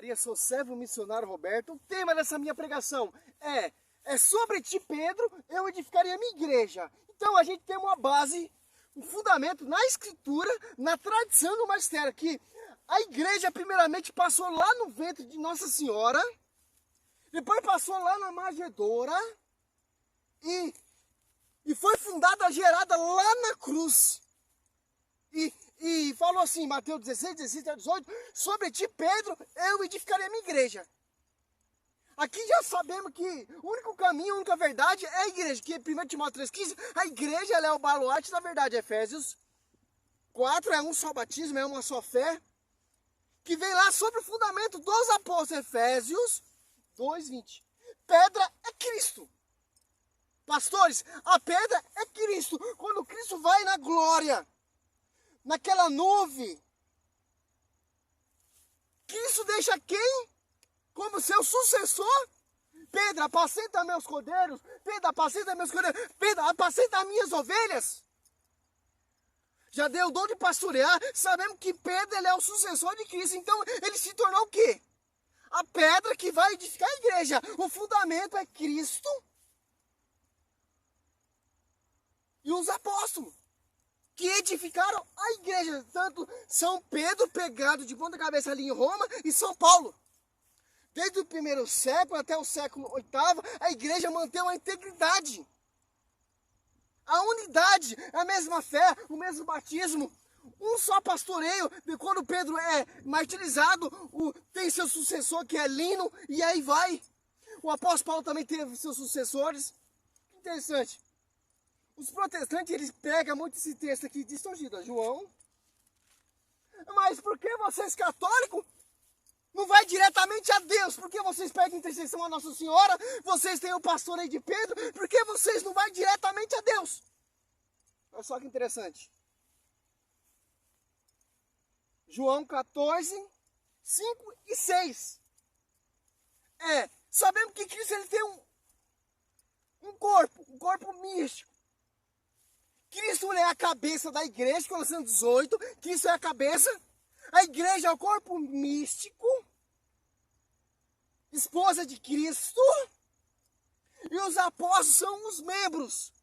Maria, sou servo missionário Roberto. O tema dessa minha pregação é sobre ti, Pedro, eu edificaria a minha igreja. Então a gente tem uma base, um fundamento na escritura, na tradição do magistério, que a igreja primeiramente passou lá no ventre de Nossa Senhora, depois passou lá na manjedoura e foi fundada, gerada lá na cruz. E falou assim, Mateus 16, 16 a 18, sobre ti, Pedro, eu edificarei a minha igreja. Aqui já sabemos que o único caminho, a única verdade é a igreja, que 1 Timóteo 3,15, a igreja ela é o baluarte da verdade. Efésios 4 é um só batismo, é uma só fé, que vem lá sobre o fundamento dos apóstolos. Efésios 2,20. Pedra é Cristo. Pastores, a pedra é Cristo. Quando Cristo vai na glória, naquela nuvem, Cristo deixa quem como seu sucessor? Pedro, apacenta meus cordeiros. Pedro, apacenta meus cordeiros. Pedro, apacenta minhas ovelhas. Já deu o dom de pastorear. Sabemos que Pedro ele é o sucessor de Cristo. Então ele se tornou o quê? A pedra que vai edificar a igreja. O fundamento é Cristo e os apóstolos, que edificaram a igreja. Tanto São Pedro, pegado de ponta cabeça ali em Roma, e São Paulo. Desde o primeiro século até o século VIII, a igreja manteve a integridade, a unidade, a mesma fé, o mesmo batismo, um só pastoreio. Quando Pedro é martirizado, tem seu sucessor que é Lino, e aí vai. O apóstolo Paulo também teve seus sucessores. Interessante. Os protestantes, eles pregam muito esse texto aqui distorcido, João. Mas por que vocês católicos não vai diretamente a Deus? Por que vocês pedem intercessão a Nossa Senhora? Vocês têm o pastor aí de Pedro. Por que vocês não vai diretamente a Deus? Olha só que interessante. João 14, 5 e 6. Sabemos que Cristo ele tem um corpo místico. Cristo é a cabeça da igreja, Colossenses 18. Cristo é a cabeça. A igreja é o corpo místico, esposa de Cristo, e os apóstolos são os membros.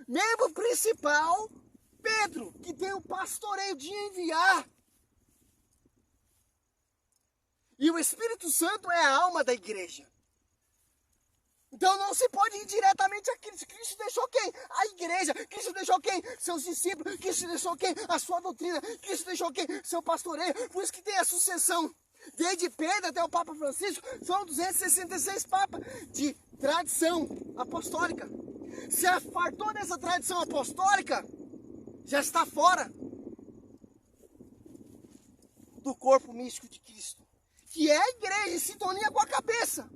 Membro principal, Pedro, que tem o pastoreio de enviar. E o Espírito Santo é a alma da igreja. Então não se pode ir diretamente a Cristo. Cristo deixou quem? A igreja. Cristo deixou quem? Seus discípulos. Cristo deixou quem? A sua doutrina. Cristo deixou quem? Seu pastoreio. Por isso que tem a sucessão. Desde Pedro até o Papa Francisco, são 266 papas de tradição apostólica. Se apartou dessa tradição apostólica, já está fora do corpo místico de Cristo, que é a igreja em sintonia com a cabeça.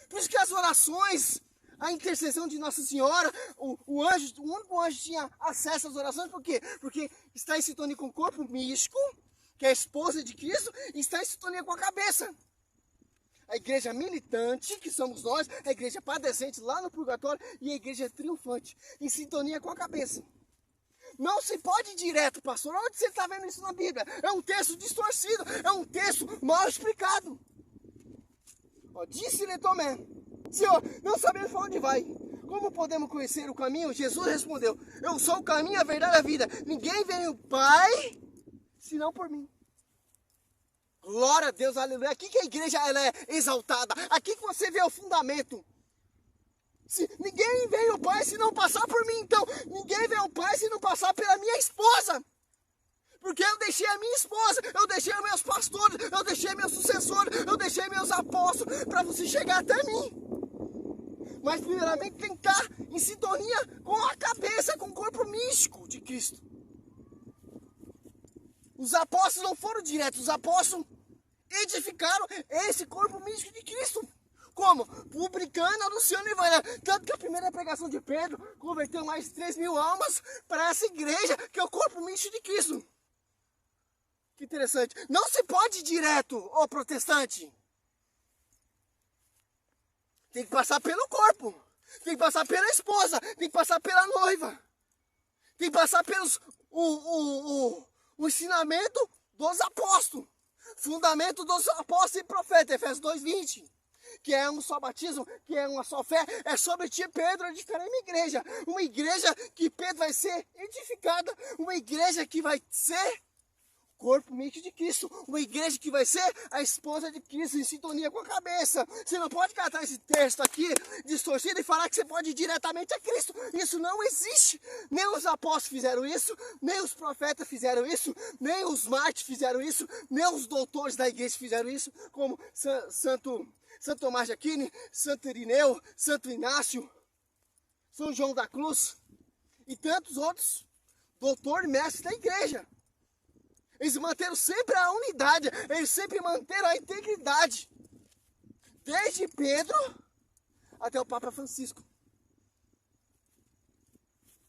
Por isso que as orações, a intercessão de Nossa Senhora, o único anjo tinha acesso às orações. Por quê? Porque está em sintonia com o corpo místico, que é a esposa de Cristo, e está em sintonia com a cabeça. A igreja militante, que somos nós, a igreja padecente lá no purgatório, e a igreja triunfante, em sintonia com a cabeça. Não se pode ir direto, pastor. Onde você está vendo isso na Bíblia? É um texto distorcido, é um texto mal explicado. Disse-lhe Tomé: Senhor, não sabemos para onde vai. Como podemos conhecer o caminho? Jesus respondeu: eu sou o caminho, a verdade e a vida. Ninguém vem ao Pai senão por mim. Glória a Deus, aleluia. Aqui que a igreja ela é exaltada. Aqui que você vê o fundamento. Ninguém vem ao Pai se não passar por mim. Então, ninguém vem ao Pai se não passar pela minha esposa. Porque eu deixei a minha esposa, eu deixei os meus pastores, eu deixei meus sucessores, eu deixei meus apóstolos para você chegar até mim. Mas primeiramente tem que estar em sintonia com a cabeça, com o corpo místico de Cristo. Os apóstolos não foram diretos, os apóstolos edificaram esse corpo místico de Cristo. Como? Publicando, anunciando o evangelho. Tanto que a primeira pregação de Pedro converteu mais de 3.000 almas para essa igreja, que é o corpo místico de Cristo. Que interessante. Não se pode ir direto, ô protestante. Tem que passar pelo corpo. Tem que passar pela esposa. Tem que passar pela noiva. Tem que passar pelos o ensinamento dos apóstolos. Fundamento dos apóstolos e profetas, Efésios 2:20. Que é um só batismo, que é uma só fé, é sobre ti, Pedro, edificarei uma igreja que Pedro vai ser edificada, uma igreja que vai ser corpo místico de Cristo, uma igreja que vai ser a esposa de Cristo, em sintonia com a cabeça. Você não pode catar esse texto aqui, distorcido, e falar que você pode ir diretamente a Cristo. Isso não existe. Nem os apóstolos fizeram isso, nem os profetas fizeram isso, nem os mártires fizeram isso, nem os doutores da igreja fizeram isso, como Santo Tomás de Aquino, Santo Irineu, Santo Inácio, São João da Cruz e tantos outros doutores e mestres da igreja. Eles manteram sempre a unidade, eles sempre manteram a integridade. Desde Pedro até o Papa Francisco.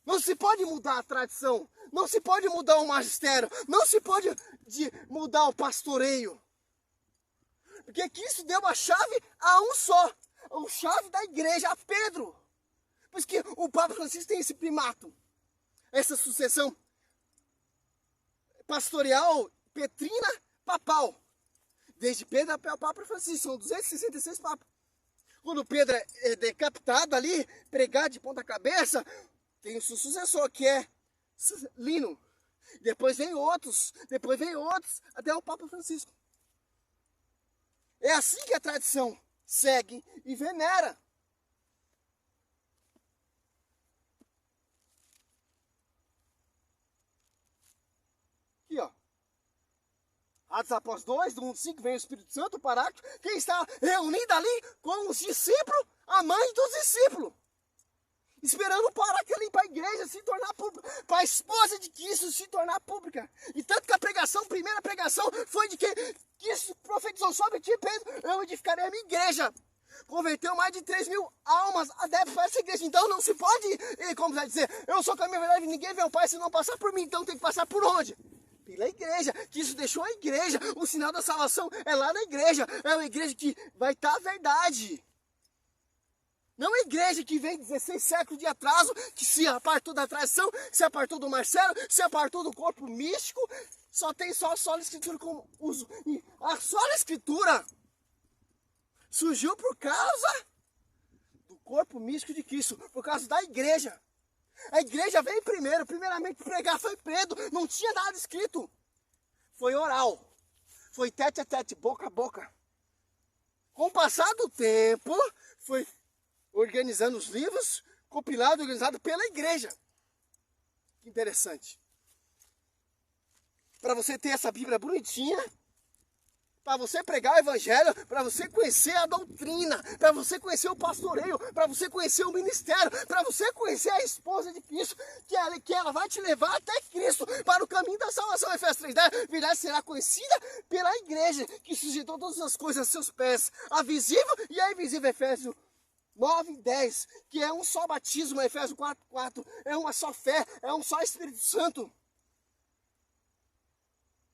Não se pode mudar a tradição, não se pode mudar o magistério, não se pode mudar o pastoreio. Porque Cristo deu a chave a um só, a chave da igreja, a Pedro. Por isso que o Papa Francisco tem esse primato, essa sucessão pastoral, petrina, papal. Desde Pedro até o Papa Francisco, são 266 papas. Quando Pedro é decapitado ali, pregado de ponta cabeça, tem o seu sucessor, que é Lino. Depois vem outros, até o Papa Francisco. É assim que a tradição segue e venera. Aqui, ó. Atos Apóstolos 2, do 1:5, vem o Espírito Santo, o Paráclito, que está reunido ali com os discípulos, a mãe dos discípulos. Esperando para a igreja se tornar pública, para a esposa de Cristo se tornar pública. E tanto que a primeira pregação, foi de que Cristo profetizou sobre ti, Pedro, eu edificarei a minha igreja. Converteu mais de 3.000 almas adeptas para essa igreja. Então não se pode, como vai dizer, eu sou caminho, verdade, ninguém vê o Pai se não passar por mim, então tem que passar por onde? Pela igreja. Cristo deixou a igreja, o sinal da salvação é lá na igreja, é uma igreja que vai estar a verdade. Não é igreja que vem 16 séculos de atraso, que se apartou da tradição, se apartou do Marcelo, se apartou do corpo místico, só tem só a sola escritura como uso. E a sola escritura surgiu por causa do corpo místico de Cristo, por causa da igreja. A igreja veio primeiramente pregar foi Pedro, não tinha nada escrito. Foi oral, foi tete a tete, boca a boca. Com o passar do tempo, foi organizando os livros, compilado, organizado pela igreja. Que interessante. Para você ter essa Bíblia bonitinha, para você pregar o evangelho, para você conhecer a doutrina, para você conhecer o pastoreio, para você conhecer o ministério, para você conhecer a esposa de Cristo, que ela vai te levar até Cristo, para o caminho da salvação. Efésios 3:10, virá será conhecida pela igreja, que sujeitou todas as coisas a seus pés, a visível e a invisível. Efésios 9:10, que é um só batismo, Efésios 4:4, é uma só fé, é um só Espírito Santo.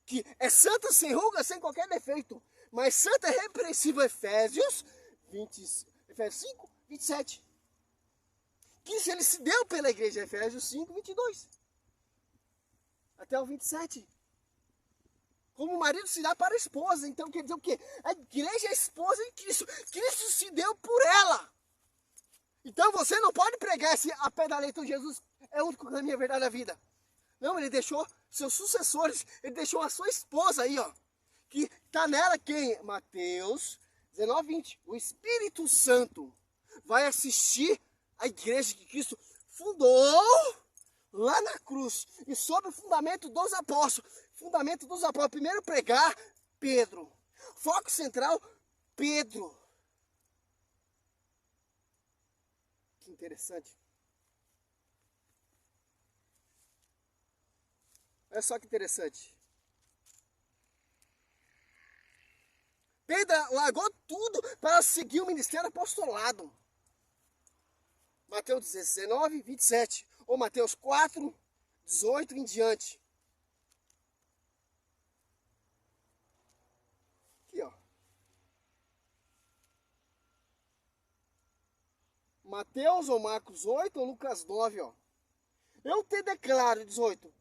Que é santa sem ruga, sem qualquer defeito, mas santa é repreensível, Efésios 5:27. Que se ele se deu pela igreja, Efésios 5:22. Até o 27. Como o marido se dá para a esposa, então quer dizer o quê? A igreja é a esposa de Cristo, Cristo se deu por ela. Então você não pode pregar a pé da letra, Jesus é o único caminho, a verdade da vida. Não, ele deixou seus sucessores, ele deixou a sua esposa aí, ó. Que está nela quem? Mateus 19:20. O Espírito Santo vai assistir a igreja que Cristo fundou lá na cruz. E sobre o fundamento dos apóstolos. Primeiro pregar, Pedro. Foco central, Pedro. Que interessante. Olha só que interessante. Pedro largou tudo para seguir o ministério apostolado. Mateus 19:27. Ou Mateus 4:18 em diante. Aqui, ó. Mateus ou Marcos 8 ou Lucas 9, ó. Eu te declaro, 18.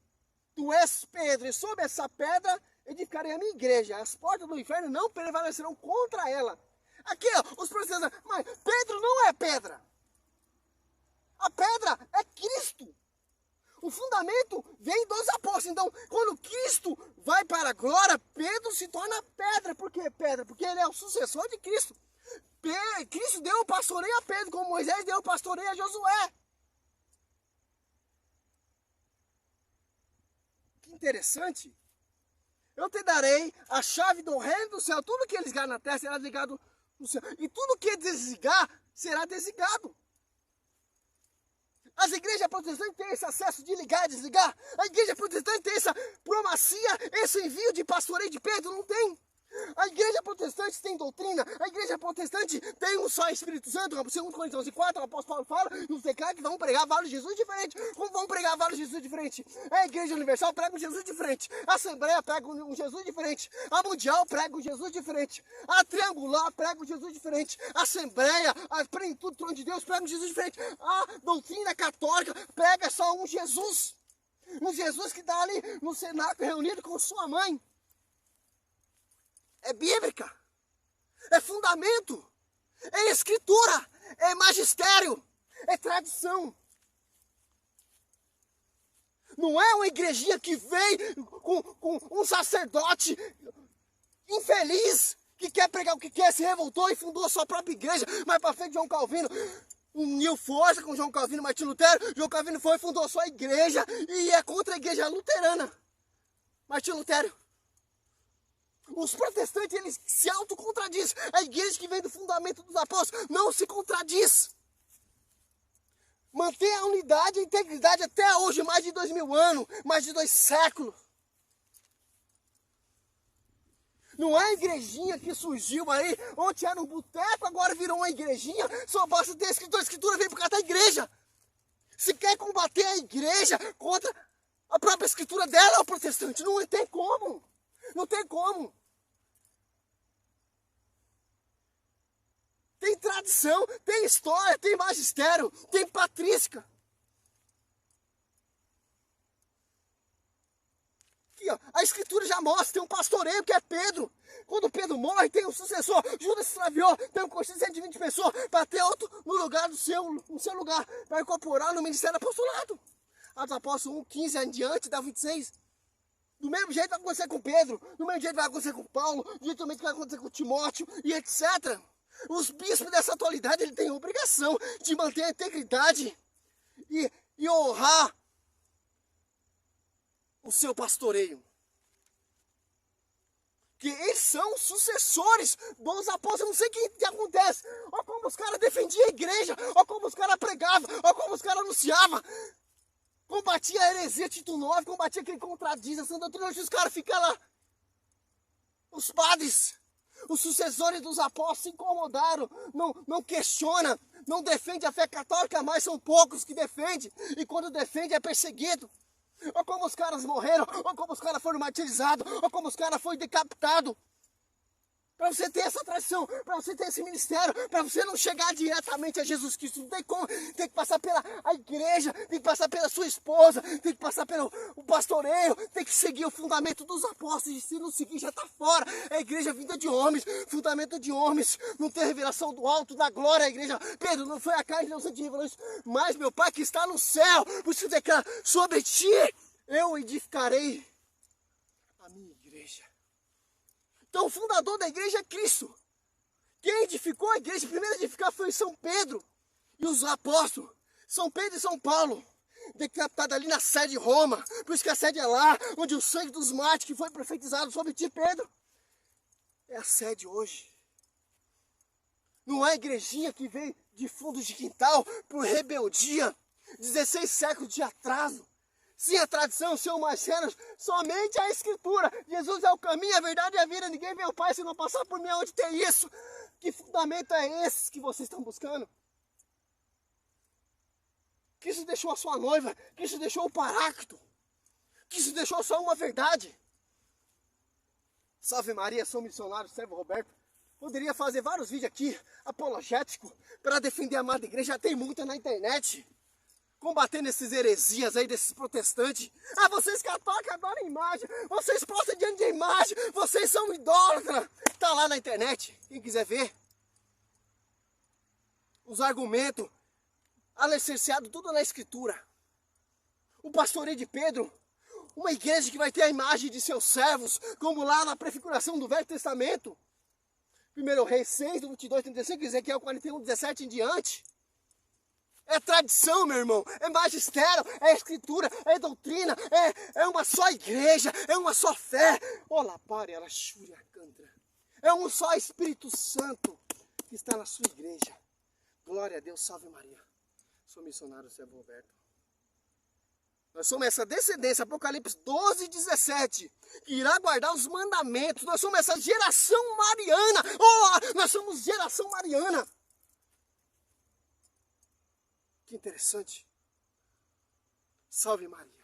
Tu és Pedro, e sobre essa pedra edificarei a minha igreja, as portas do inferno não prevalecerão contra ela. Aqui, ó, os protestantes, mas Pedro não é pedra. A pedra é Cristo. O fundamento vem dos apóstolos. Então, quando Cristo vai para a glória, Pedro se torna pedra. Por que pedra? Porque ele é o sucessor de Cristo. Cristo deu o pastoreio a Pedro, como Moisés deu o pastoreio a Josué. Que interessante. Eu te darei a chave do reino do céu. Tudo que ligar na terra será ligado no céu. E tudo que desligar será desligado. As igrejas protestantes têm esse acesso de ligar e desligar. A igreja protestante tem essa primacia, esse envio de pastoreio de Pedro, não tem. A igreja protestante tem doutrina, a igreja protestante tem um só Espírito Santo, segundo Coríntios 4, o apóstolo Paulo fala, e os declara que vão pregar vários Jesus diferentes. Como vão pregar vários Jesus diferentes? A igreja universal prega um Jesus diferente, a Assembleia prega um Jesus diferente, a Mundial prega um Jesus diferente, a Triangular prega um Jesus diferente, a Assembleia, a Plenitude, Trono de Deus prega um Jesus diferente, a doutrina católica prega só um Jesus que está ali no cenáculo reunido com sua mãe. É bíblica, é fundamento, é escritura, é magistério, é tradição. Não é uma igrejinha que veio com um sacerdote infeliz que quer pregar o que quer, se revoltou e fundou a sua própria igreja. Mais para frente, João Calvino uniu força com João Calvino e Martim Lutero. João Calvino foi e fundou a sua igreja e é contra a igreja luterana. Martim Lutero. Os protestantes, eles se autocontradizem. A igreja que vem do fundamento dos apóstolos não se contradiz. Mantém a unidade e a integridade até hoje, mais de 2000 anos, mais de 2 séculos. Não é a igrejinha que surgiu aí, onde era um boteco, agora virou uma igrejinha, só basta ter a escritura vem por causa da igreja. Se quer combater a igreja contra a própria escritura dela, é o protestante. Não tem como. Não tem como. Tem tradição, tem história, tem magistério, tem patrística. Aqui, ó, a escritura já mostra, tem um pastoreio que é Pedro. Quando Pedro morre, tem um sucessor. Judas se extraviou, tem um conjunto de 120 pessoas para ter outro no lugar no seu lugar, para incorporar no ministério do apostolado. Atos Apóstolos 1, 15 em diante, dá 26. Do mesmo jeito vai acontecer com Pedro, do mesmo jeito vai acontecer com Paulo, do jeito também que vai acontecer com Timóteo e etc. Os bispos dessa atualidade, ele tem a obrigação de manter a integridade e honrar o seu pastoreio. Que eles são sucessores dos apóstolos. Eu não sei o que acontece. Olha como os caras defendiam a igreja, olha como os caras pregavam, olha como os caras anunciavam. Combatia a heresia, Tito 9, combatia quem contradiz a sã doutrina. Hoje os caras ficam lá. Os padres, os sucessores dos apóstolos se incomodaram, não questiona, não defende a fé católica, mas são poucos que defendem. E quando defende é perseguido. Olha como os caras morreram, olha como os caras foram martirizados, olha como os caras foram decapitados. Para você ter essa tradição, para você ter esse ministério, para você não chegar diretamente a Jesus Cristo, não tem como, tem que passar pela igreja, tem que passar pela sua esposa, tem que passar pelo pastoreio, tem que seguir o fundamento dos apóstolos, e se não seguir já está fora. É a igreja vinda de homens, fundamento de homens, não tem revelação do alto, da glória, a igreja, Pedro, não foi a carne, não sei de revelou isso, mas meu Pai que está no céu, por isso declara, sobre ti eu edificarei a minha igreja. Então o fundador da igreja é Cristo. Quem edificou a igreja, primeiro a edificar foi São Pedro e os apóstolos. São Pedro e São Paulo, decapitado ali na sede de Roma. Por isso que a sede é lá, onde o sangue dos mártires que foi profetizado sobre ti, Pedro, é a sede hoje. Não é a igrejinha que veio de fundo de quintal por rebeldia, 16 séculos de atraso. Sim, a tradição, seu Marcelo, somente a escritura. Jesus é o caminho, a verdade e a vida. Ninguém vê ao Pai se não passar por mim. Onde tem isso? Que fundamento é esse que vocês estão buscando? Cristo deixou a sua noiva. Cristo deixou o paráclito. Cristo deixou só uma verdade. Salve Maria, sou missionário, servo Roberto. Poderia fazer vários vídeos aqui, apologéticos, para defender a amada igreja. Já tem muita na internet. combatendo esses heresias aí, desses protestantes. Ah, vocês católicos adoram imagem, vocês postam diante de imagem, vocês são idólatras. Tá lá na internet, quem quiser ver. Os argumentos, alicerciados tudo na escritura. O pastoreio de Pedro, uma igreja que vai ter a imagem de seus servos, como lá na prefiguração do Velho Testamento. 1 Reis 6, do 22, 35, Ezequiel 41, 17 em diante. É tradição, meu irmão, é magistério, é escritura, é doutrina, é uma só igreja, é uma só fé. Olá, pare, ela chúria, cantra. É um só Espírito Santo que está na sua igreja. Glória a Deus, salve Maria. Sou missionário, servo Roberto. Nós somos essa descendência, Apocalipse 12, 17, que irá guardar os mandamentos. Nós somos essa geração mariana. Oh, nós somos geração mariana. Que interessante. Salve Maria.